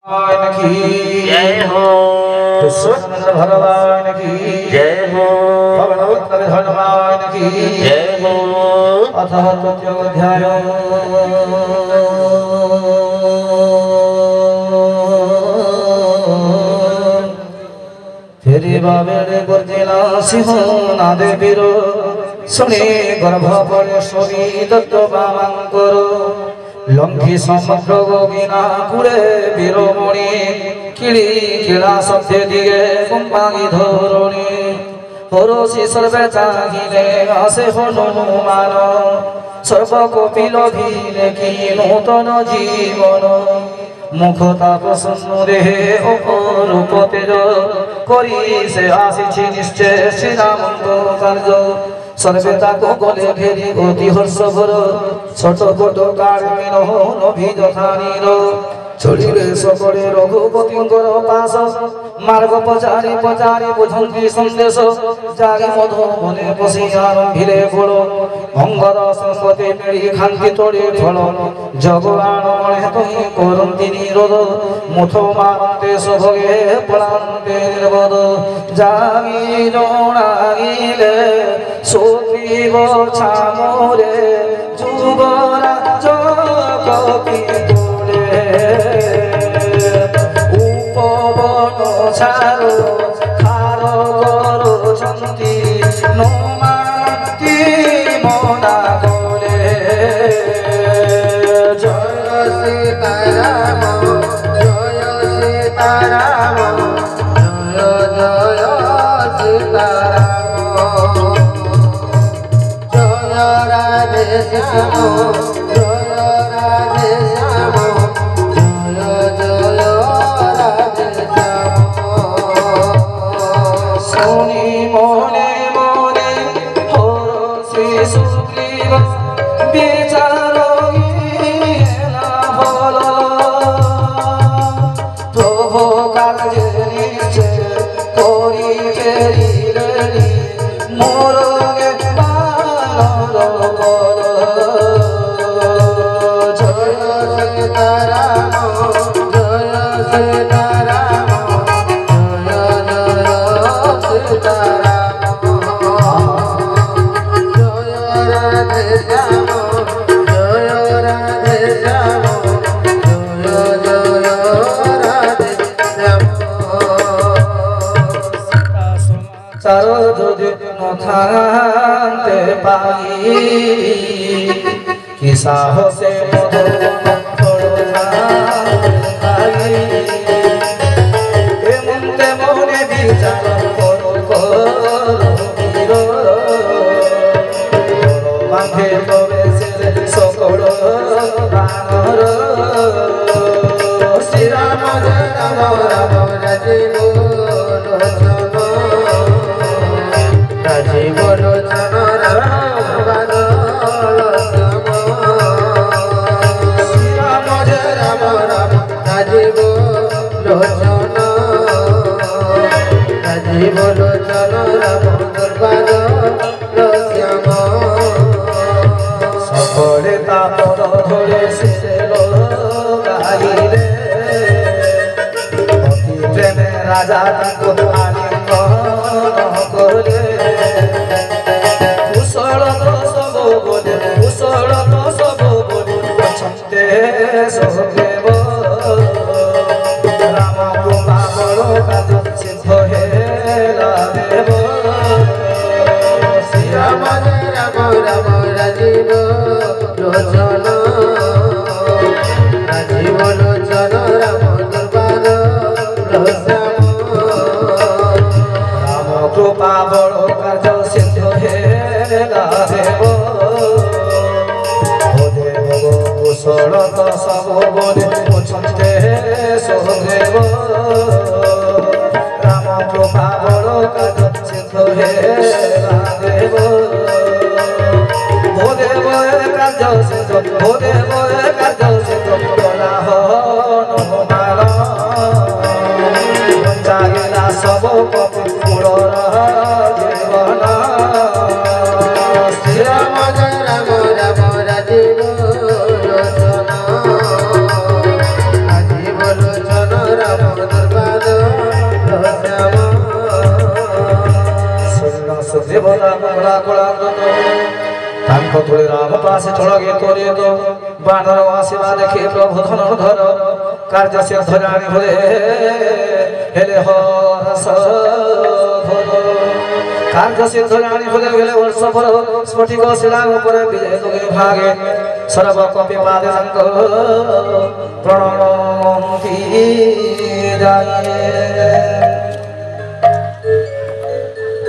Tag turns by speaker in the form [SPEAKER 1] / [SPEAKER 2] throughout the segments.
[SPEAKER 1] जय हो
[SPEAKER 2] कृष्ण भगवान की
[SPEAKER 1] जय हो
[SPEAKER 2] भगवत भगवान की
[SPEAKER 1] जय हो।
[SPEAKER 2] अथ तृतीयोऽध्याय तेरे बाबेरे गुर्जिला सिंह नादे बीरो सुने गर्भ पड़े सभी दत्त बामांकर लंघी समुद्र गोगिना कुड़े बीरमणि किड़ी किड़ा शब्दे दिए कुंभागी धोरणी हरोषि सर्वे चाहिले आसे हनुमान सर्व कपिल भीले की नूतन जीवन मुखता प्रसन्न देहे अपरूप तेज करी से आसी निश्चय श्रीरामंद कार्य सर्वे ताको गले घेरी अति हर्ष भर छोट छोट कार्मिन नभिजधानीर चलिले सकले रघुपतिंकर पास मार्ग पचारि पचारि बुझंती संदेश जागे मधु मने पशि आरंभिले फल अंगद संपत्ति मिली खांति तोड़े फल जगवान मणे तहि करन्ति निरोध मुठ मारन्ते सभगे पलान्ते निर्बोध जागी जणागिले सुग्रीव छामोरे जुगराज कपि उपवन छारो खार करुछन्ति नमाति मना गले जय सीताराम जय सीताराम जय जय सीताराम जय राधे श्याम जय राधे श्याम सुनी मोने मोने हरोषि सुग्रीव विचार भल प्रभु कार्य निश्चय करी फेरिले मोर बानर बल जय सीताराम जय सीताराम चारो जोदे नथान्ते पाई कि साहसे मधुवन पाई ए मुंते मोने विचार करो वीर बांधे प्रवेश सकल बानर श्री राम राम राम राजीव राजीव लोचन राम श्री राम राम राजीव लोचन राजीव लोचन राम दुर्बाद श्याम सकले तापर धरे से गाइले अति प्रेमे राजा ताको आलिंगन कले कुशल तो सब बोले छन्ते सहदेव राम कृपा बड़ काज सिद्ध हेला देव श्री राम राम राम राजीव लोचन राजीव लोचन राम दुर्बाद श्याम राम कृपा बड़ काज सिद्ध हेला देव कुशल तो सब बोले छन्ते सहदेव राम कृपा बड़ काज सिद्ध हेला देव भोदेव कार्य सिद्ध भोदेव कार्य सिद्ध कला हनुमान जागिला सब कपूर जीवन श्री राम राम राम राजीव लोचन राजीव लोचन କମଳା କଳାକୃତ ତାଙ୍କ ତୁଳେ ରାମ ପାଶେ ଚଳଗେ ତୋରିତ ବାନର ଆସିବା ଦେଖି ପ୍ରଭୁ ଧନୁର୍ଧର କାର୍ଯ୍ୟ ସିଦ୍ଧ ଜାଣି ହୁଏ ହେଲେ ହରସ କାର୍ଯ୍ୟ ସିଦ୍ଧ ଜାଣି ହୁଏ ହେଲେ ବର୍ଷ ଫଳ ସ୍ଫଟିକ ଶିଳା ଉପରେ ବିଜୟ ତୁଗେ ଭାଗେ সর্ব কপি পাদে সঙ্গ প্রণমন্তি যায়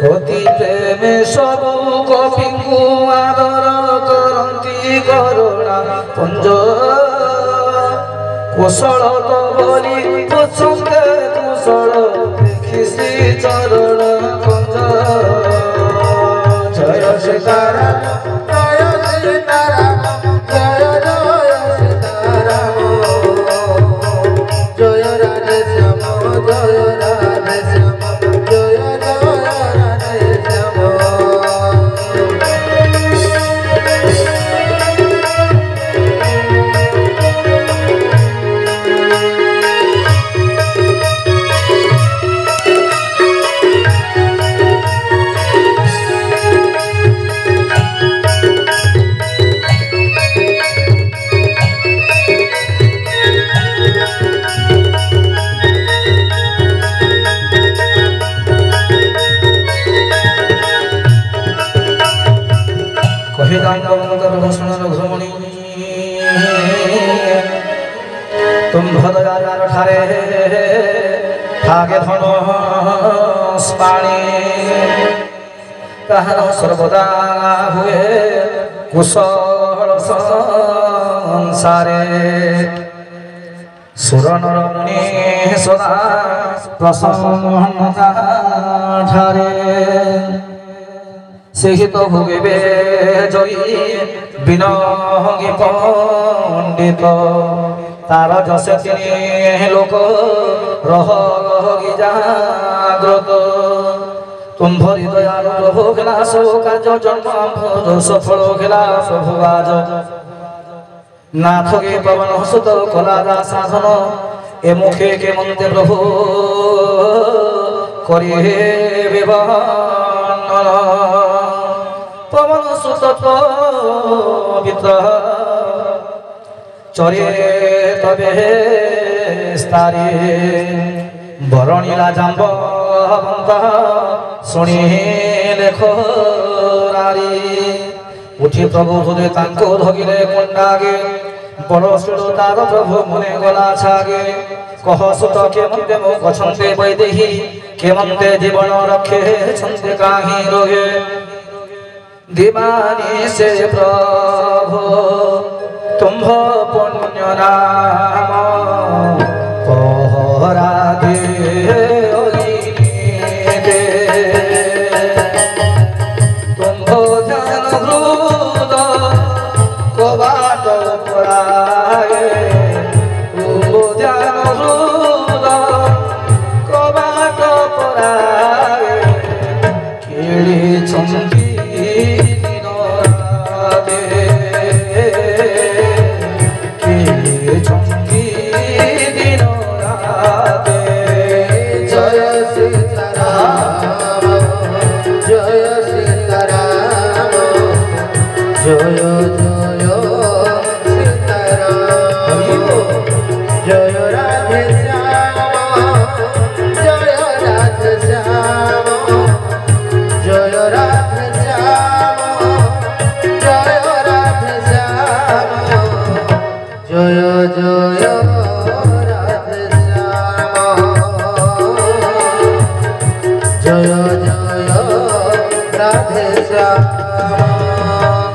[SPEAKER 2] অতি প্রেমে সবু কপিঙ্কু আদর করন্তি করুণা পুঞ্জ কুশল তো বলি পুছন্দে কুশল দেখি শ্রী চরণ কুঞ্জ জয় সীতারাম জয় সীতারাম तुम भदयार ठारे भागे धन पाणी कहन सर्वदा हुए कुशल संसारे सुर नर मुनि सदा प्रसन्नता ठारे सेहि तो भोगिबे जयी बिनही पंडित तार जसे तिनि लोक रही जाग्रत तुम भरी दयालु प्रभु खेला सब कार्य जन्म सफल खेला प्रभु आज नाथ के पवन सुत कला साधन ए मुखे के मंते प्रभु करी विवरण पवन सुत पवित्र चरे तबे स्तारे बरणीला जाम्बवंत शुणी लेखो नारी उठी प्रभु हृदय तांको धगिले कंडागे बड़ सुड़ तार प्रभु मुने गला छागे कह सुत के मंते मो गछन्ते वैदेही के मंते जीवन रखे छन्ते काहि रोगे दीवानी से प्रभु तुम्भ पुण्य नाम पहरा दे तुम्भ ध्यान हृद कबाट पराए तुम्भ ध्यान हृद कबाट पराए केड़ी चंदी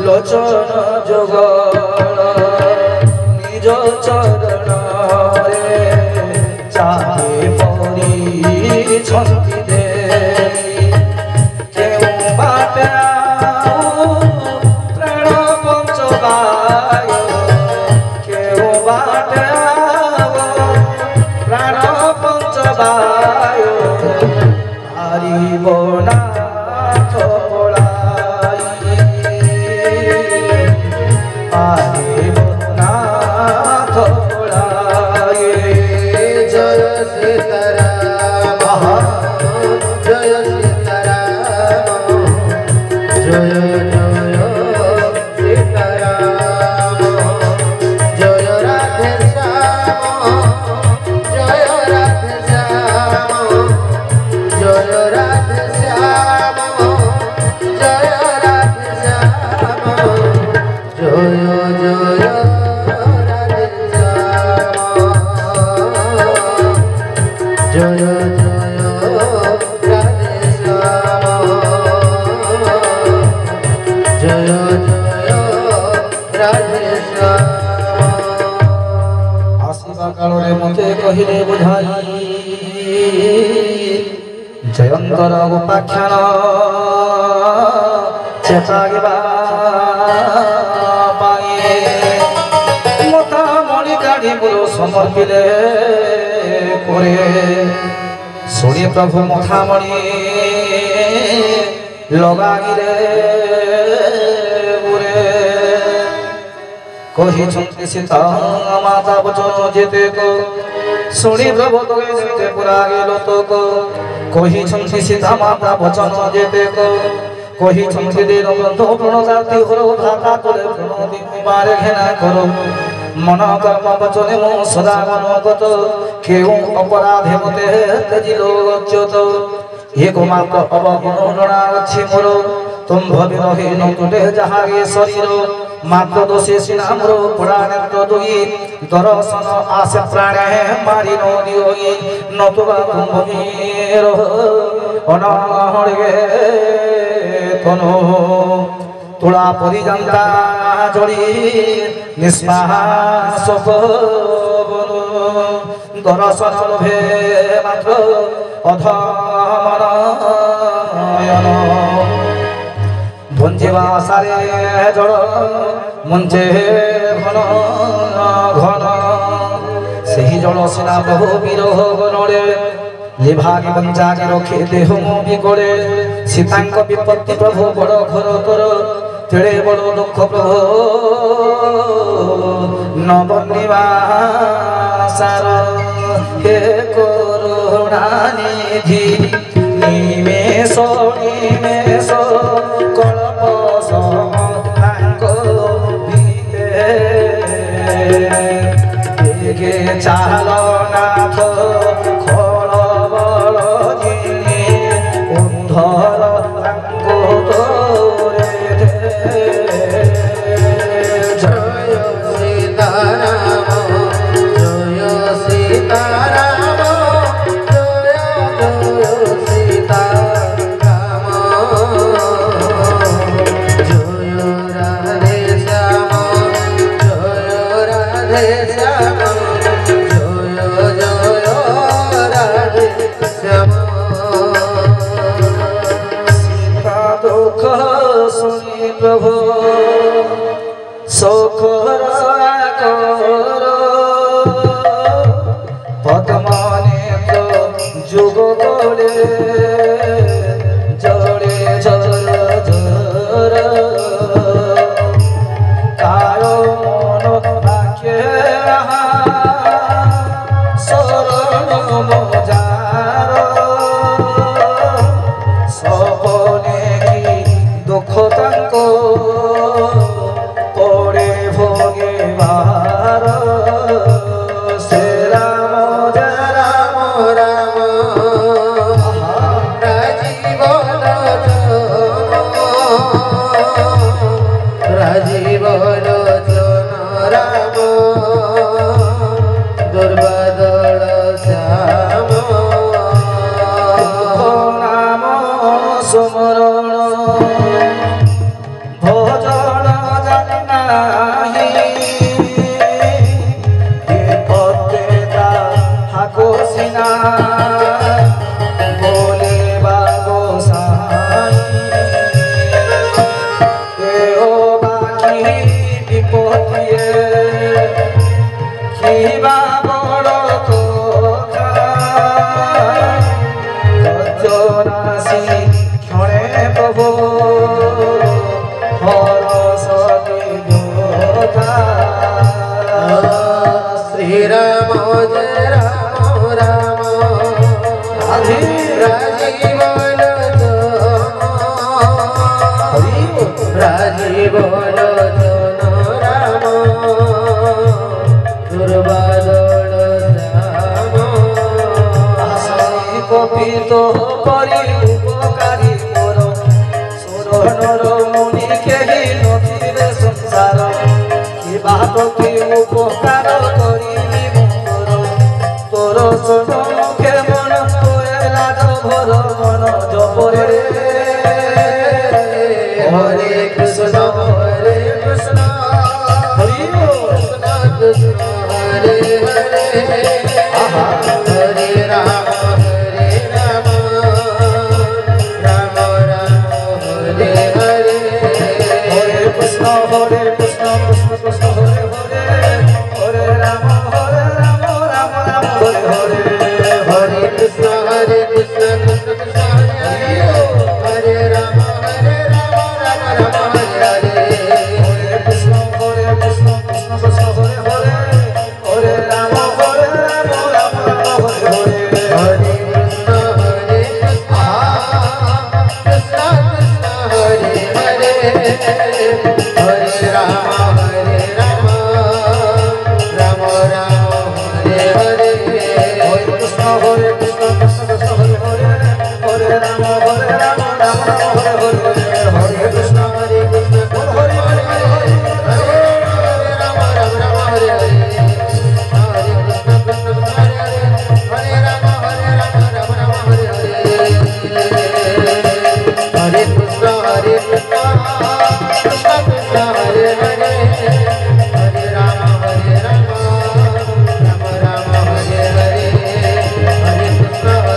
[SPEAKER 2] लोचन जोगल निज चरण रे चाहे परी छंती दे केउ बाटे प्राण पंचबाय केउ बाटे प्राण पंचबाय हरिबो नाथ
[SPEAKER 3] জয় জয় রাধে শ্যাম জয় জয় রাধে শ্যাম
[SPEAKER 2] আসিবা কাଳରେ মতে কহিলে বুঝাই জয়ন্তর উপাখ্যান চেতাগিবা পায়ে মতা মণি গাড়ি গুলো সমর্পিলে করে শুনি প্রভু মথামণি লগাইলে উরে কহিছন্তি সীতা মাতা বচন যেতে কো শুনি প্রভু তোকে যেতে পুরা গেল তোক কহিছন্তি সীতা মাতা বচন যেতে কো কহিছন্তি দিন বন্ধু প্রণজাতি হল ধাতা তোলে প্রণতি কুমারে ঘেনা করো মন কর্ম বচনে মো সদা মনোগত কেউ অপরাধে মতে তেজিল অচ্যুত একমাত্র অবগুণনা ଅଛି ମୋର ତୁମ୍ଭ ବିରହୀନ ତୁଟେ ଯାହାಗೆ ଶରୀର ମାତ୍ର ଦୋଷୀ ସିନା ମୋର ପୁରାଣେନ୍ଦ୍ର ଦୁଇ ଦର୍ଶନ ଆସେ ପ୍ରାଣେ ମାରି ନ ଦିଓଇ ନତୁବା ତୁମ୍ଭ ବୀର ଅନହଳିಗೆ ତନୁ ତୁଳା ପରିଜାନ୍ତା ଜଳି ନିଷ୍ପାସ ପବନ ଦର୍ଶନ ଲୋଭେ ମାତ୍ର অধমনয়ন বঞ্চিবা সারে জল মঞ্চে ঘন ঘন সেই জল সিনা প্রভু বিরহ গণরে লিভাগি বঞ্চাগি রক্ষে দেহ বিগড়ে সীতাঙ্ক বিপত্তি প্রভু বড় ঘর তোর তেড়ে বড় দুঃখ প্রভু নবনিবাসার হে করুণানিধি নিমেষ নিমেষ কল্প সমাঙ্গ ভিতে চালনাথ খল বল যিনি উদ্ধর অঙ্গ তোরে
[SPEAKER 3] জয় সীতারাম জয় সীতারাম জয় জয় সীতারাম জয় রাধে শ্যাম জয় রাধে শ্যাম জয় জয় রাধে শ্যাম
[SPEAKER 2] সীতা দুঃখ শুনি প্রভু শোকর কর পদ্মনেত্র যুগ করে জড়ে জর জর কারো মন আঁকে শরণ মজার সপনে কি দুঃখ তাঙ্ক পড়ে ভোগেবার সে রাম জয় রাম
[SPEAKER 3] রাম রাজীবন রাজীবন রাম দুর্বাদল শ্যাম
[SPEAKER 2] নাম সুমরণ ভোজন জানাহি বিপদে হাকো সিনা বলে বাগো সাই এও বাকি বিপদিয়ে কিবা বড় কথা গজরাশি ক্ষণে প্রভু হরসতি ব্যথা
[SPEAKER 3] শ্রীরাম জয় রাম রাম রাজীবন রাজীবন রাম দুর্বাদল শ্যাম
[SPEAKER 2] কপিত করি উপকারী মোর সুরনর মুনি কেহি নথিবে সংসার কিবা তোকে উপকার করিবি মোর তোর মুখে মন কৃষ্ণ হরে কৃষ্ণ কৃষ্ণ কৃষ্ণ হরে হরে হরে রাম রাম রাম হরে হরে হরে কৃষ্ণ হরে কৃষ্ণ হরে হরে হরে হরে
[SPEAKER 3] রাম রাম রাম হরে হরে হরে কৃষ্ণ কৃষ্ণ কৃষ্ণ হরে হরে হরে রাম রাম রাম হরে হরে হরে কৃষ্ণ কৃষ্ণ কৃষ্ণ হরে হরে হরে রাম রাম রাম হরে হরে হরে কৃষ্ণ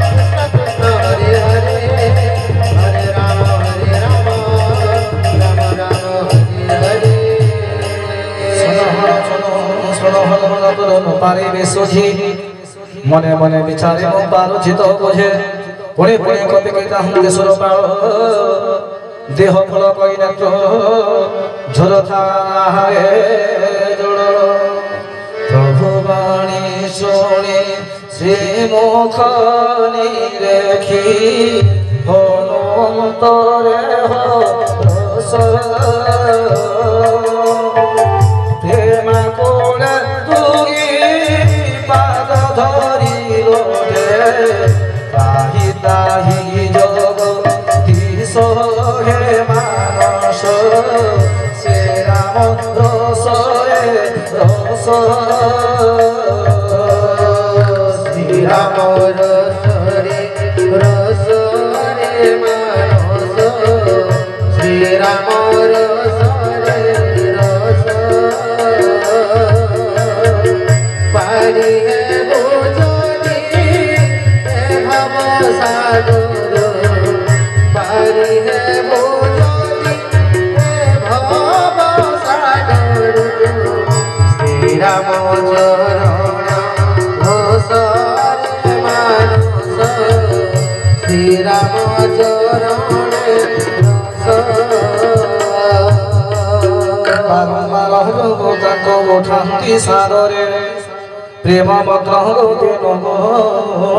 [SPEAKER 3] কৃষ্ণ কৃষ্ণ হরে হরে হরে রাম রাম রাম হরে হরে
[SPEAKER 2] পারিবে সোঝি মনে মনে বিচারে পারুচিত বোঝে পুणे পুणे কপি কীর্তন দেশর পাল দেহ ফল কই নেত্র ঝর থাকে জোড় প্রভু বাণী শুনি শ্রীমুখ নিরেখি অনন্তরে হস প্রেমা কোলে তুগি পাদ ধরি ওঠে তাহি তাহি যোগ দিশ হে মানস সে রাম রসরে রস
[SPEAKER 3] শ্রীরাম রসরে রসরে মানস শ্রীরাম রসরে রস পারি হে বুঝনি ভাব সাগর পারি হে বুঝনি ভাব সাগর শ্রীরাম চরণ ঘোষরে মানস শ্রীরাম চরণ
[SPEAKER 2] ঠান্তি সাদরে প্রেম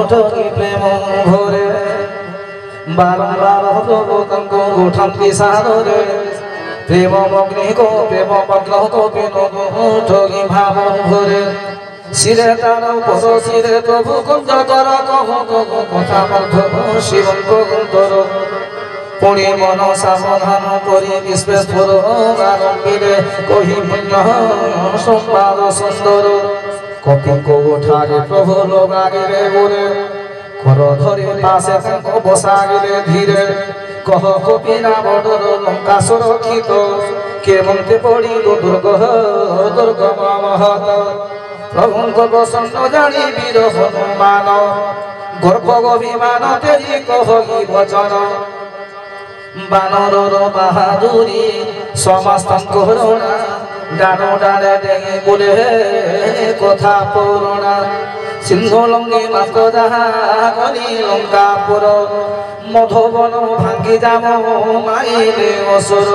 [SPEAKER 2] মগ্নি প্রেম ঘরে বারম্বার তাঙ্কু ঠান্তি সাদরে প্রেম মগ্নি গো প্রেম মগ্ন ঠগি ভাব ঘরে শিরে তার পদ শিরে প্রভু কুঞ্জ কর কহ কথা মধ্য শিবঙ্ক কুন্তর পুণে মন সাবধান করি বিশ্বস্ফুর আরম্ভিরে কহি পুণ্য সম্পাদ সুন্দর কপিঙ্ক ঠারে প্রভু লোগাগিরে গোরে কর ধরে পাশে তাঙ্ক বসাগিরে ধীরে কহ কপিনা বড়র লঙ্কা সুরক্ষিত কেমন্তে পড়িল দুর্গম মহত প্রভুঙ্ক বসন্ত জানি বীর হনুমান গর্ভ অভিমান তেজি কহি বচন বানরর বাহাদুরি সমস্ত করুণা ডানো ডানে ডেঙে বলে কথা পুরোনা সিন্ধু লঙ্গি মাত্র যাহা গলি লঙ্কাপুর মধুবন ভাঙ্গি যাব মাইলে অসুর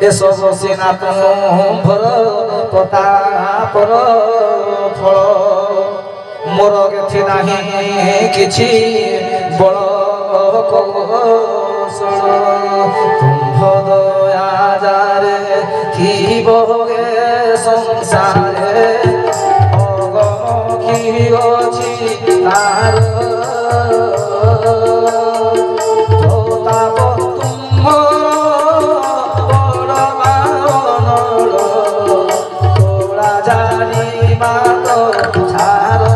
[SPEAKER 2] এসব সেনা ভর প্রতাপর ফল মোর গেথি নাহি কিছু বড় তুম্ভ দয়া যারে কি বগে সংসারে অগম কি অছি তার তাপ তুম্ভ বড় মানর তোরা জানি মাত ছাড়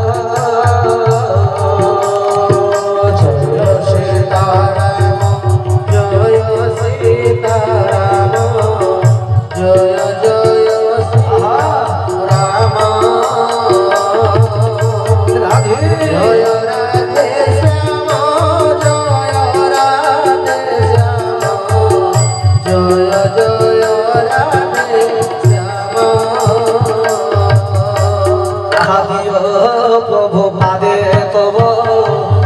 [SPEAKER 2] প্রভু পাদে তব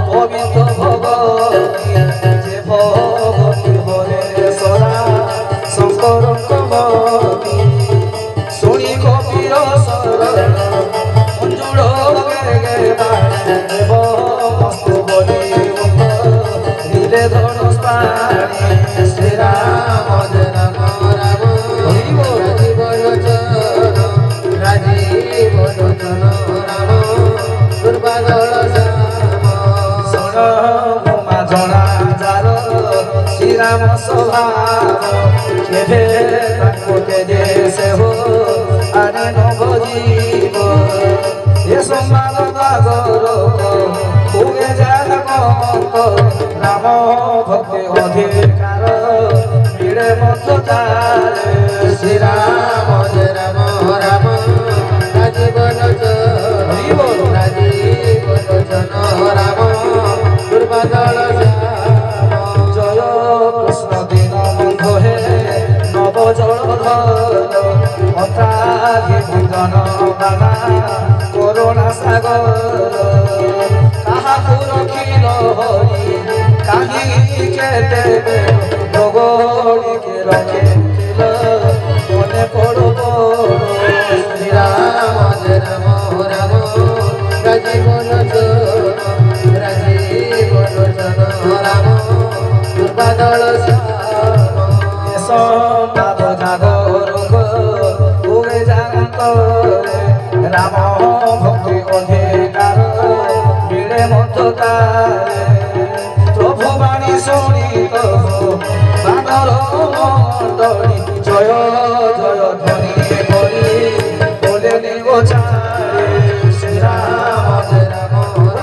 [SPEAKER 2] পবিত্র ভগবতী যে ভগবতী হরে সদা শঙ্কর কমতি শুনি কপির শরণ মঞ্জুর গে দেব মস্তু বলি দিলে ধনুষ পানি শ্রীরাম রাম রাম রাজীব লোচন রাম সম্মান সাগর উগে যাক রাম ভক্তি অধিকার মিলে মত তার
[SPEAKER 3] শ্রীরাম জয় রাম রাম রাজীব লোচন রাজীব লোচন রাম দুর্বাদল
[SPEAKER 2] জয় কৃষ্ণ দিন বন্ধু হে নব জলধর অতাহি ভুজন বাবা করুণা সাগর কাহাকু রখিল হরি কাহিকে দেবে জগড়িকে রখিল মনে পড়ব
[SPEAKER 3] শ্রীরাম জয় রাম রাম রাজীব লোচন রাজীব লোচন রাম দুর্বাদল
[SPEAKER 2] সম্পাদ জাগর উগে জাগত রাম ভক্তি অধিকার মিলে মতকারে প্রভু বাণী শুনিত বানর মণ্ডলী জয় জয় ধ্বনি করি বলে নিব চারে শ্রীরাম
[SPEAKER 3] জয় রাম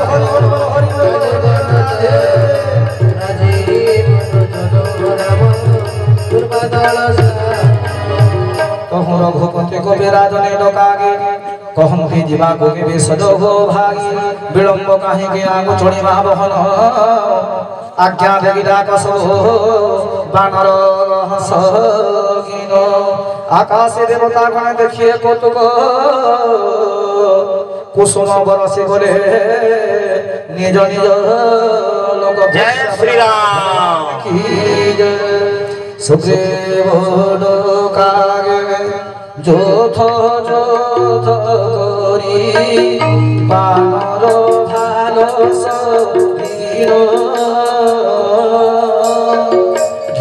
[SPEAKER 2] হরি বল হরি বল
[SPEAKER 3] রাজীব লোচন রাম দুর্বাদল
[SPEAKER 2] कहूँ रघुपति को विराजने डकागे कहूँ भी जीवा को के सदो हो भागी विलंब कहीं के आगु छोड़िबा बहन आज्ञा देगिरा कसो बानर हसगिन आकाशे देवता गण देखिए कौतुक कुसुम बरसी बोले निज निज लोक
[SPEAKER 1] जय श्री राम
[SPEAKER 2] की जय सुग्रीव लोकागे जोथ जोथ करी बानर भालो सदीन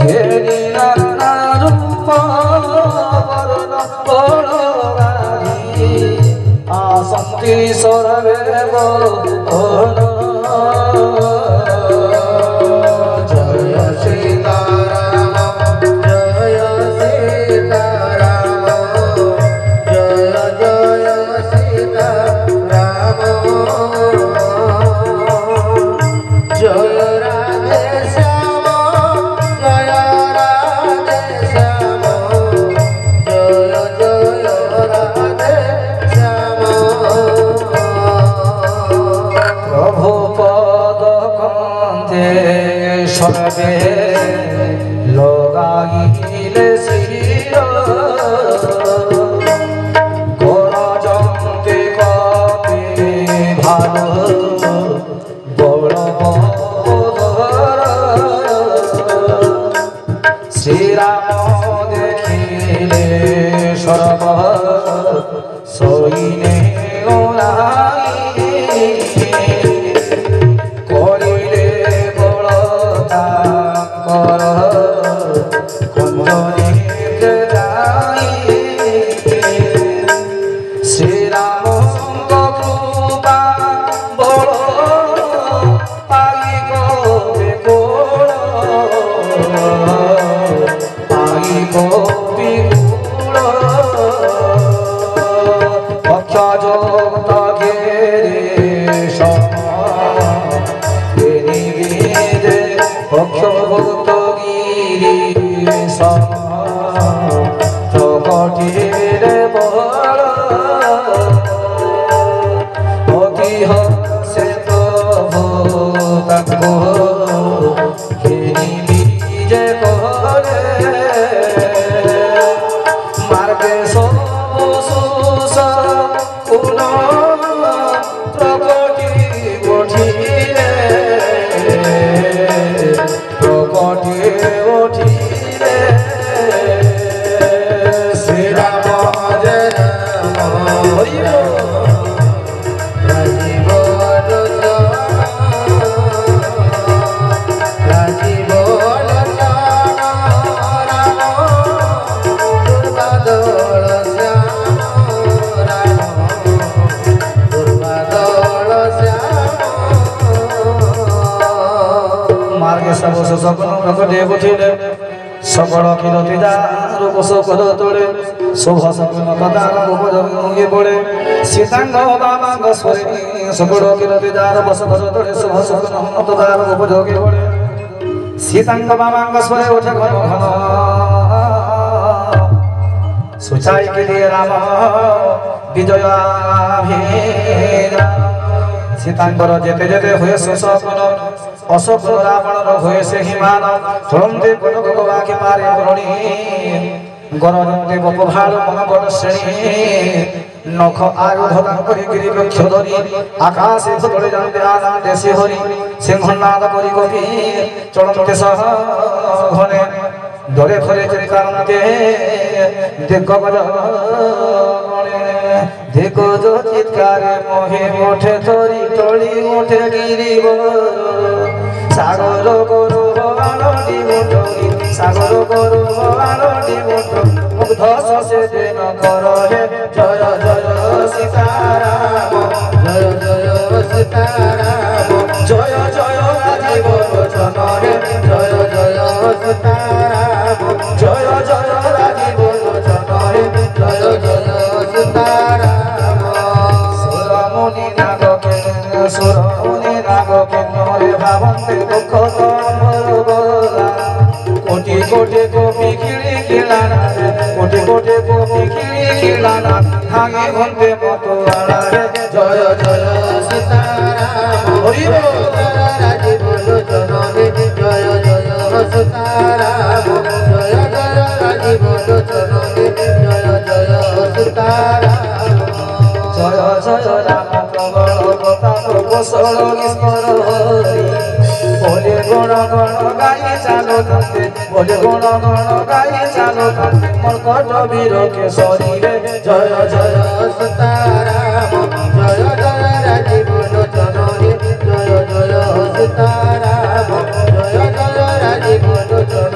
[SPEAKER 2] घेरी नाना रूप वर्ण बलगारी आसक्ति सर्वे गण
[SPEAKER 3] जय सीताराम जय सीताराम जय जय सीताराम जय राधे श्याम जय राधे श्याम जय जय राधे श्याम
[SPEAKER 2] प्रभु पद कंदे सर्वे लगाइले शिर गरजन्ते कपि भालो बलबोधर श्रीराम देखिले सर्व सैने ओलाई করিলে বড় তাঙ্কর কুঞ্জনিতে যাই শ্রীরামঙ্গ কৃপা বড় পাই কবে কোল পাই কবি কুল অক্ষ জগত ঘেরে পক্ষ ভক্ত গিরি প্রকটিরে বল অতিহ সে ভূতাঙ্গ ঘিরি যে করে মার্গে সব সুস কুল প্রকটি গঠিরে প্রকটে উঠিলে শ্রীরাম
[SPEAKER 3] जय राम
[SPEAKER 2] হরি
[SPEAKER 3] राजीव लोचन राजीव लोचन राम दुर्वादल श्याम राम दुर्वादल श्याम
[SPEAKER 2] मार्गे सब सपन प्रकटे उठिले सकल किरती रूप सकल तोड़े शुभ सपन कदार मुगे पड़े সীতাঙ্গ বামাঙ্গ স্বরে সকড় কিরতি যার বস বস তোড়ে শুভ সকল উন্নত যার উপযোগী বলে সীতাঙ্গ বামাঙ্গ স্বরে ওঠে ঘন ঘন সুচাই কে দিয়ে রাম বিজয়াভিরা সীতাঙ্গর যেতে যেতে হয়ে সফল অসফল রাবণর হয়ে সে হিমান চলন্তে কনক বাকি পারে বরণী গরজন্তে গোপ ভাল মনগণ শ্রেণী নখ আয়ুধ করে গিরি বৃক্ষ ধরি আকাশে ধরে জানতে আনন্দে শিহরি সিংহনাদ করি কবি চলন্তে সহ ঘনে ধরে ধরে চিৎকারন্তে দিগ্গজ দিগ্গজ চিৎকারে মোহে ওঠে ধরি টলি ওঠে গিরিব সাগর গরু আনন্দি মোটরি সাগর গরু আনন্দি মোটর মুগ্ধ সে দিন কর হে জয় জয় সীতারাম
[SPEAKER 3] জয় জয় সীতারাম
[SPEAKER 2] জয় জয় রাজীব লোচন রে
[SPEAKER 3] জয় জয় সীতারাম
[SPEAKER 2] জয় জয় রাজীব লোচন রে
[SPEAKER 3] জয় জয় সীতারাম
[SPEAKER 2] সুরমুনি নাগকে সুরমুনি নাগকে নরে ভাবন্তে দুঃখ তোমর বলা কোটি কোটি গোপী খিড়ি খিলানা কোটি কোটি গোপী খিড়ি খিলানা ভাঙে ঘন্টে মতো আড়ারে
[SPEAKER 3] জয় জয় সীতারাম
[SPEAKER 2] হরি বল
[SPEAKER 3] রাজীব লোচন জয় জয় সীতারাম জয় জয় রাজীব লোচন জয় জয় সীতারাম
[SPEAKER 2] জয় জয় রাম প্রবল প্রতাপ কোশল ঈশ্বর হরি বলে গণ গণ গাই চালো তন্তে বলে গণ গণ গাই চালো তন্তে মর্কট বীর কেশরী রে জয় জয়
[SPEAKER 3] সীতারাম জয় জয় রাজীব লোচন জয় জয় সীতারাম জয় জয় রাজীব লোচন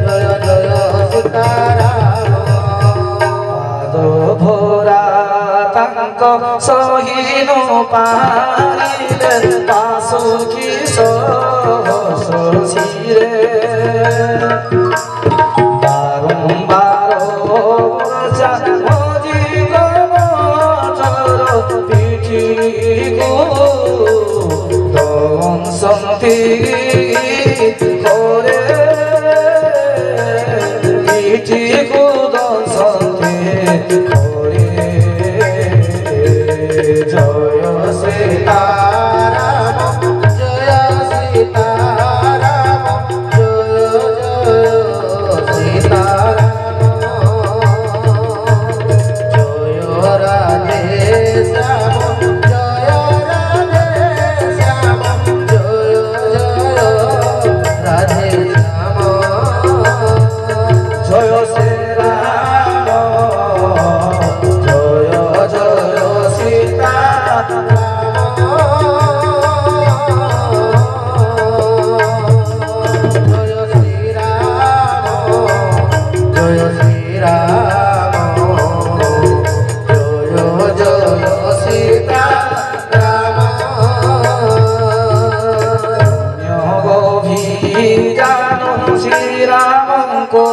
[SPEAKER 3] জয় জয় সীতারাম
[SPEAKER 2] পাদ ভোরা তাঙ্ক সহিনু পারিলে পাশুকি সহসিরে বারম্বার বর্ষা মজি গমচর পিঠি গো দংশন্তি করে পিঠি গো দংশন্তি করে জয়
[SPEAKER 3] সীতারাম জয় সীতারাম জয় জয় সীতারাম জয় রাধে শ্যাম জয় রাধে শ্যাম জয় জয় রাধে শ্যাম
[SPEAKER 2] জয় শ্রীরাম জয় জয় সীতা
[SPEAKER 3] জয় শ্রীরাম জয় শ্রীরাম জয় জয় সীতারাম
[SPEAKER 2] গভীরানো শ্রীরামঙ্কো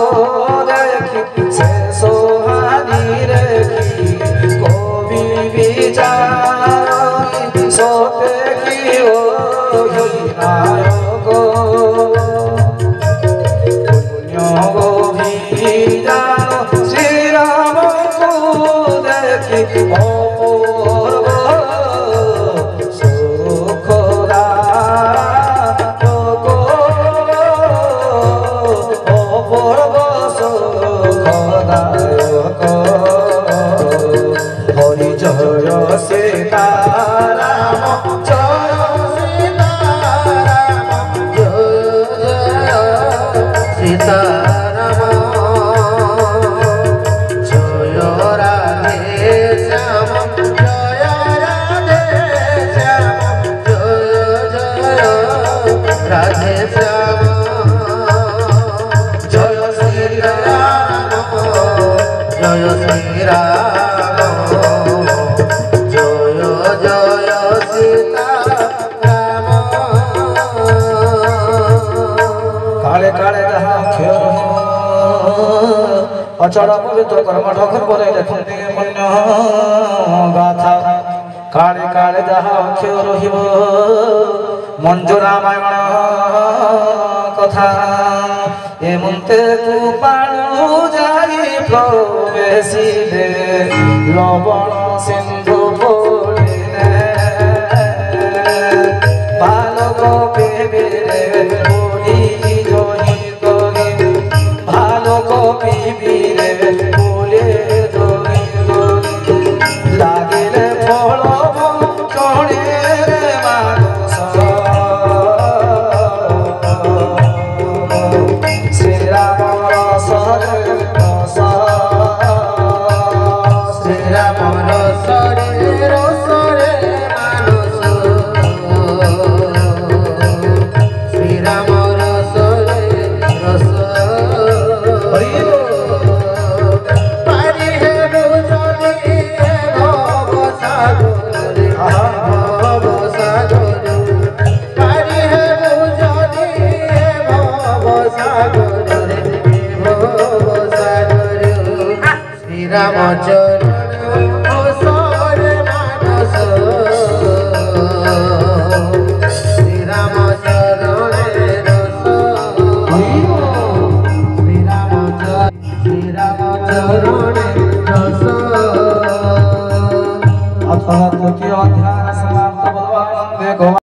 [SPEAKER 2] দেখি সে সোহানি রেখি কবি বিচারি সতে কি ও নায়ক গভীরানো শ্রীরামঙ্কো দেখি অপূর্ব সুখদা অপূর্ব সুখদায়ক হরি জয় সীতারাম জয়
[SPEAKER 3] সীতারাম জয় জয় সীতারাম জয় রাধে শ্যাম জয় রাধে শ্যাম জয় জয় রাধে শ্যাম জয় শ্রীরাম জয় শ্রীরাম জয় জয় সীতারাম
[SPEAKER 2] কালে কালে যাহা খেয় অচল পবিত্র কর্ম ঠকর বলে দেখুন पुण्य गाथा काले काले जहा अक्षय रहिब मंजू रामायण कथा ए मुंते तू पाणु जाई प्रवेशिले लवण सिंधु पड़िले बालक बेबेरे बोली जोही जोही बालक बीबीरे बोले जोही जोही लागिले फल चढ़े मानस श्रीराम रसरे रस
[SPEAKER 3] श्रीराम रसरे रसरे मानस श्रीराम रसरे रस पारी हे बुझनी भव सागरे भव सागरे पारी हे बुझनी भव सागरे भव सागरे श्रीरामचरण रसरे मानस श्रीरामचरण रस श्रीरामचरण रस
[SPEAKER 2] अथ तृतीय अध्याय समाप्त। भगवान